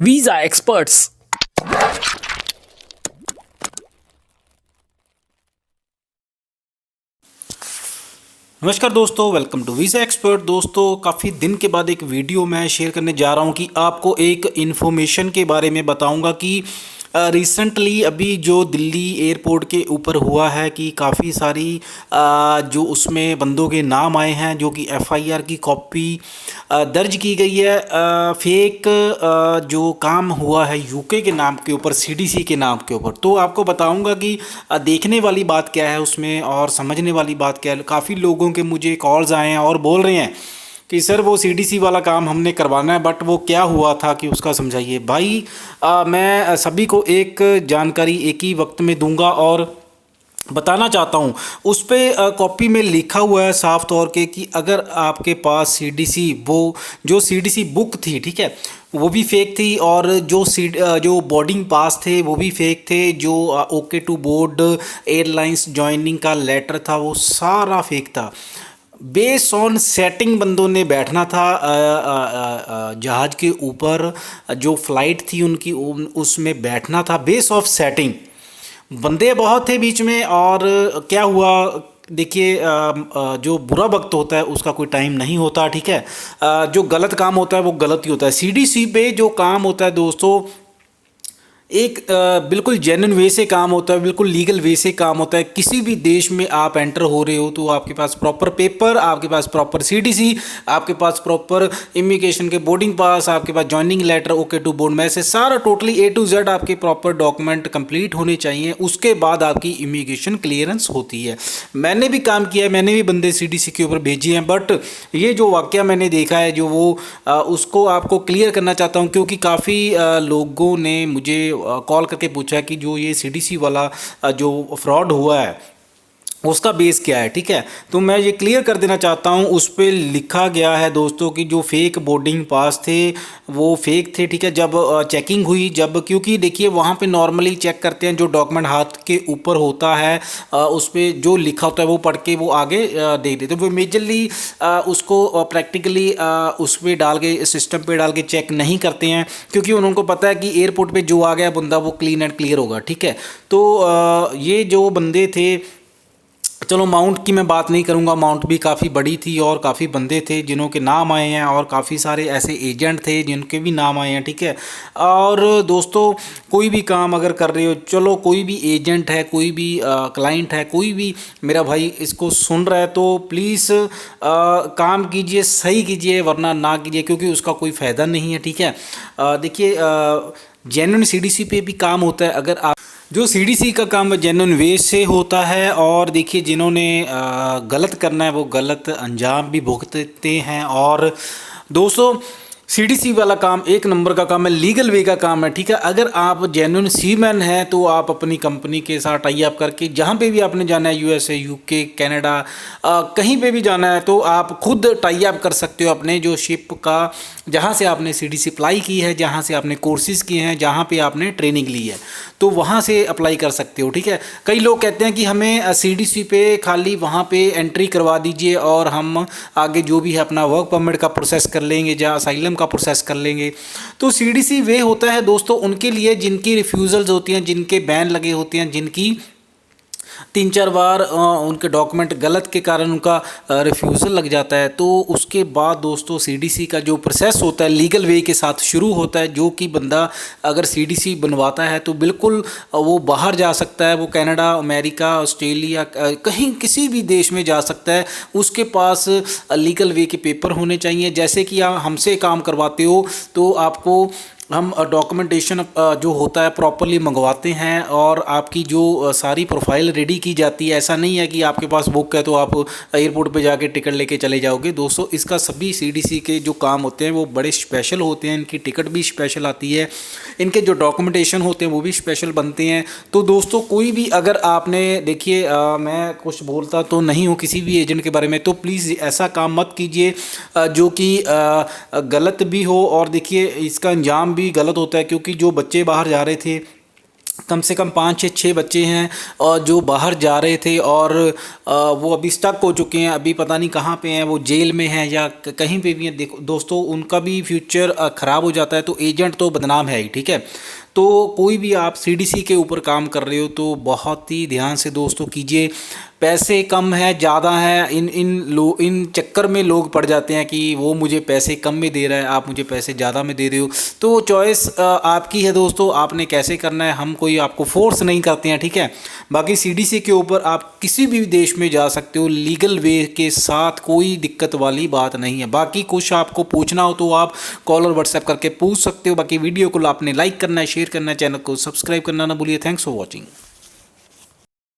Visa experts. नमस्कार दोस्तों, welcome to visa expert. दोस्तों, काफ़ी दिन के बाद एक वीडियो मैं शेयर करने जा रहा हूं कि आपको एक इन्फॉर्मेशन के बारे में बताऊंगा कि रिसेंटली अभी जो दिल्ली एयरपोर्ट के ऊपर हुआ है कि काफ़ी सारी जो उसमें बंदों के नाम आए हैं जो कि एफआईआर की कॉपी दर्ज की गई है। फेक जो काम हुआ है यूके के नाम के ऊपर, सीडीसी के नाम के ऊपर। तो आपको बताऊंगा कि देखने वाली बात क्या है उसमें और समझने वाली बात क्या है। काफ़ी लोगों के मुझे कॉल्स आए हैं और बोल रहे हैं कि सर वो सीडीसी वाला काम हमने करवाना है, बट वो क्या हुआ था कि उसका समझाइए भाई। मैं सभी को एक जानकारी एक ही वक्त में दूंगा और बताना चाहता हूँ। उस पे कॉपी में लिखा हुआ है साफ तौर के कि अगर आपके पास सीडीसी, वो जो सीडीसी बुक थी, ठीक है, वो भी फेक थी, और जो बोर्डिंग पास थे वो भी फेक थे, जो okay to board airlines joining का लेटर था वो सारा फेक था। बेस ऑन सेटिंग बंदों ने बैठना था जहाज़ के ऊपर, जो फ़्लाइट थी उनकी उसमें बैठना था बेस ऑफ सेटिंग। बंदे बहुत थे बीच में, और क्या हुआ देखिए, जो बुरा वक्त होता है उसका कोई टाइम नहीं होता, ठीक है। जो गलत काम होता है वो गलत ही होता है। सीडीसी पे जो काम होता है दोस्तों, एक बिल्कुल जेन्युइन वे से काम होता है, बिल्कुल लीगल वे से काम होता है। किसी भी देश में आप एंटर हो रहे हो तो आपके पास प्रॉपर पेपर, आपके पास प्रॉपर सीडीसी, आपके पास प्रॉपर इमिग्रेशन के बोर्डिंग पास, आपके पास joining letter, okay to board में से सारा टोटली ए टू जेड आपके प्रॉपर डॉक्यूमेंट कंप्लीट होने चाहिए। उसके बाद आपकी इमिग्रेशन क्लियरेंस होती है। मैंने भी काम किया है, मैंने भी बंदे सीडीसी के ऊपर भेजे हैं, बट ये जो वाकया मैंने देखा है जो वो उसको आपको क्लियर करना चाहता हूँ, क्योंकि काफ़ी लोगों ने मुझे कॉल करके पूछा कि जो ये सीडीसी वाला जो फ्रॉड हुआ है उसका बेस क्या है, ठीक है। तो मैं ये क्लियर कर देना चाहता हूँ। उस पर लिखा गया है दोस्तों कि जो फेक बोर्डिंग पास थे वो फेक थे, ठीक है। जब चेकिंग हुई, जब, क्योंकि देखिए वहाँ पे नॉर्मली चेक करते हैं जो डॉक्यूमेंट हाथ के ऊपर होता है, उस पर जो लिखा होता है वो पढ़ के वो आगे दे देते, तो वो मेजरली उसको प्रैक्टिकली उस पर डाल के, सिस्टम पे डाल के चेक नहीं करते हैं, क्योंकि उनको पता है कि एयरपोर्ट पे जो आ गया बंदा वो क्लीन एंड क्लियर होगा, ठीक है। तो ये जो बंदे थे, चलो अमाउंट की मैं बात नहीं करूंगा, अमाउंट भी काफ़ी बड़ी थी और काफ़ी बंदे थे जिन्हों के नाम आए हैं, और काफ़ी सारे ऐसे एजेंट थे जिनके भी नाम आए हैं, ठीक है। और दोस्तों, कोई भी काम अगर कर रहे हो, चलो कोई भी एजेंट है, कोई भी क्लाइंट है, कोई भी मेरा भाई इसको सुन रहा है, तो प्लीज़ काम कीजिए, सही कीजिए, वरना ना कीजिए, क्योंकि उसका कोई फ़ायदा नहीं है, ठीक है। देखिए, जेन्युइन सीडीसी पे भी काम होता है। अगर आप, जो सीडीसी का काम जेन्युइन वे से होता है, और देखिए जिन्होंने गलत करना है वो गलत अंजाम भी भुगतते हैं। और दोस्तों, सीडीसी वाला काम एक नंबर का काम है, लीगल वे का काम है, ठीक है। अगर आप जेन्युइन सीमैन हैं तो आप अपनी कंपनी के साथ टाई अप करके जहाँ पे भी आपने जाना है, यूएसए, यूके, कनाडा, कहीं पे भी जाना है, तो आप खुद टाई अप कर सकते हो अपने जो शिप का, जहाँ से आपने सीडीसी अप्लाई की है, जहाँ से आपने कोर्सेज किए हैं, जहाँ पे आपने ट्रेनिंग ली है, तो वहाँ से अप्लाई कर सकते हो, ठीक है। कई लोग कहते हैं कि हमें सीडीसी पे खाली वहाँ पे एंट्री करवा दीजिए और हम आगे जो भी है अपना वर्क परमिट का प्रोसेस कर लेंगे, या असाइलम का प्रोसेस कर लेंगे। तो सीडीसी वे होता है दोस्तों उनके लिए जिनकी रिफ्यूज़ल्स होती हैं, जिनके बैन लगे होते हैं, जिनकी 3-4 बार उनके डॉक्यूमेंट गलत के कारण उनका रिफ्यूज़ल लग जाता है। तो उसके बाद दोस्तों सीडीसी का जो प्रोसेस होता है लीगल वे के साथ शुरू होता है। जो कि बंदा अगर सीडीसी बनवाता है तो बिल्कुल वो बाहर जा सकता है, वो कनाडा, अमेरिका, ऑस्ट्रेलिया, कहीं किसी भी देश में जा सकता है। उसके पास लीगल वे के पेपर होने चाहिए। जैसे कि आप हमसे काम करवाते हो तो आपको हम डॉक्यूमेंटेशन जो होता है प्रॉपरली मंगवाते हैं, और आपकी जो सारी प्रोफाइल रेडी की जाती है। ऐसा नहीं है कि आपके पास बुक है तो आप एयरपोर्ट पे जाके टिकट लेके चले जाओगे। दोस्तों, इसका सभी सीडीसी के जो काम होते हैं वो बड़े स्पेशल होते हैं, इनकी टिकट भी स्पेशल आती है, इनके जो डॉक्यूमेंटेशन होते हैं वो भी स्पेशल बनते हैं। तो दोस्तों, कोई भी अगर आपने, देखिए मैं कुछ बोलता तो नहीं हूँ किसी भी एजेंट के बारे में, तो प्लीज़ ऐसा काम मत कीजिए जो कि गलत भी हो। और देखिए इसका अंजाम भी गलत होता है, क्योंकि जो बच्चे बाहर जा रहे थे कम से कम 5 से 6 बच्चे हैं और जो बाहर जा रहे थे और वो अभी स्टक हो चुके हैं, अभी पता नहीं कहाँ पे हैं, वो जेल में हैं या कहीं पे भी हैं। देखो दोस्तों, उनका भी फ्यूचर ख़राब हो जाता है तो एजेंट तो बदनाम है ही, ठीक है। तो कोई भी आप सीडीसी के ऊपर काम कर रहे हो तो बहुत ही ध्यान से दोस्तों कीजिए। पैसे कम है ज़्यादा है, इन चक्कर में लोग पड़ जाते हैं कि वो मुझे पैसे कम में दे रहा है, आप मुझे पैसे ज़्यादा में दे रहे हो। तो चॉइस आपकी है दोस्तों, आपने कैसे करना है, हम कोई आपको फोर्स नहीं करते हैं, ठीक है। बाकी सीडीसी के ऊपर आप किसी भी देश में जा सकते हो लीगल वे के साथ, कोई दिक्कत वाली बात नहीं है। बाकी कुछ आपको पूछना हो तो आप कॉल और व्हाट्सएप करके पूछ सकते हो। बाकी वीडियो को आपने लाइक करना है, शेयर करना है, चैनल को सब्सक्राइब करना ना भूलिए। Thanks for watching.